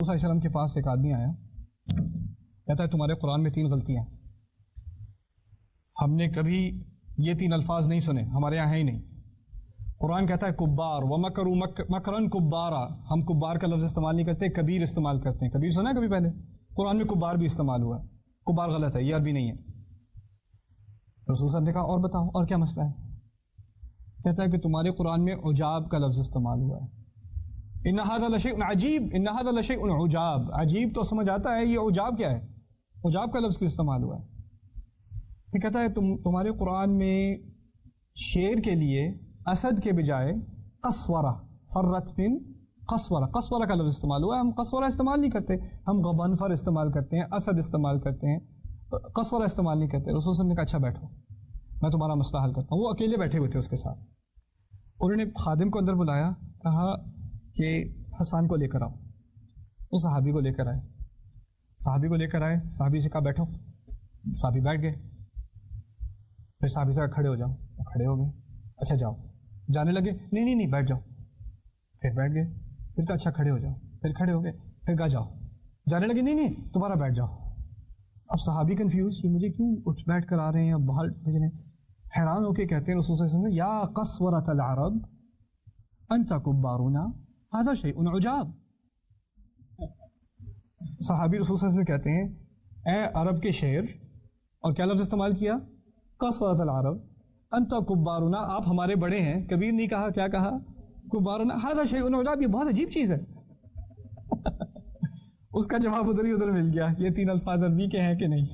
صلی اللہ علیہ وسلم کے پاس ایک آدمی آیا، کہتا ہے تمہارے قرآن میں 3 غلطیاں ہیں، ہم نے کبھی یہ 3 الفاظ نہیں سنے، ہمارے یہاں ہے ہی نہیں۔ قرآن کہتا ہے کبار ومکروا مکرن کبارا، ہم کبار کا لفظ استعمال نہیں کرتے، کبیر استعمال کرتے ہیں۔ کبیر سنا ہے کبھی پہلے؟ قرآن میں کبار بھی استعمال ہوا ہے، کبار غلط ہے، یہ عربی نہیں ہے۔ رسول صاحب نے کہا اور بتاؤ اور کیا مسئلہ ہے؟ کہتا ہے کہ تمہارے قرآن میں عجاب کا لفظ استعمال ہوا ہے، ان ھذا لشیء عجیب، ان ھذا لشیء عجاب۔ عجیب تو سمجھ آتا ہے، یہ عجاب کیا ہے؟ عجاب کا لفظ کیوں استعمال ہوا ہے؟ یہ کہتا ہے تمہارے قرآن میں شیر کے لیے اسد کے بجائے قسورہ، فرت من قسورہ، قسورہ کا لفظ استعمال ہوا ہے۔ ہم قسورہ استعمال نہیں کرتے، ہم غضنفر استعمال کرتے ہیں، اسد استعمال کرتے ہیں، قسورہ استعمال نہیں کرتے۔ رسول صلی اللہ علیہ وسلم نے کہا اچھا بیٹھو، میں تمہارا مسئلہ حل کرتا ہوں۔ وہ اکیلے بیٹھے ہوئے تھے اس کے ساتھ، انہوں نے خادم کو اندر بلایا، کہا کہ حسان کو لے کر آؤ۔ وہ صحابی کو لے کر آئے، صحابی کو لے کر آئے، صحابی سے کہا بیٹھو، صحابی بیٹھ گئے۔ پھر صحابی سے کہا کھڑے ہو جاؤ، کھڑے ہو گئے۔ اچھا جاؤ، جانے لگے، نہیں بیٹھ جاؤ، پھر بیٹھ گئے۔ پھر کہا اچھا کھڑے ہو جاؤ، پھر کھڑے ہو گئے۔ پھر کہا جاؤ، جانے لگے، نہیں دوبارہ بیٹھ جاؤ۔ اب صحابی کنفیوز، یہ مجھے کیوں اٹھ بیٹھ کر آ رہے ہیں، اب باہر حیران ہو کے کہتے ہیں رسول صلی اللہ علیہ وسلم یا قسورۃ العرب انت کبارنا ھذا شیء عجاب۔ صحابی رسول صلی اللہ علیہ وسلم کہتے ہیں اے عرب کے شعر، اور کیا لفظ استعمال کیا؟ قسورۃ العرب انت کبارنا، آپ ہمارے بڑے ہیں۔ کبیر نہیں کہا، کیا کہا؟ کبارنا ھذا شیء عجاب، یہ بہت عجیب چیز ہے۔ اس کا جواب ادھر ہی ادھر مل گیا، یہ 3 الفاظ عربی کے ہیں کہ نہیں؟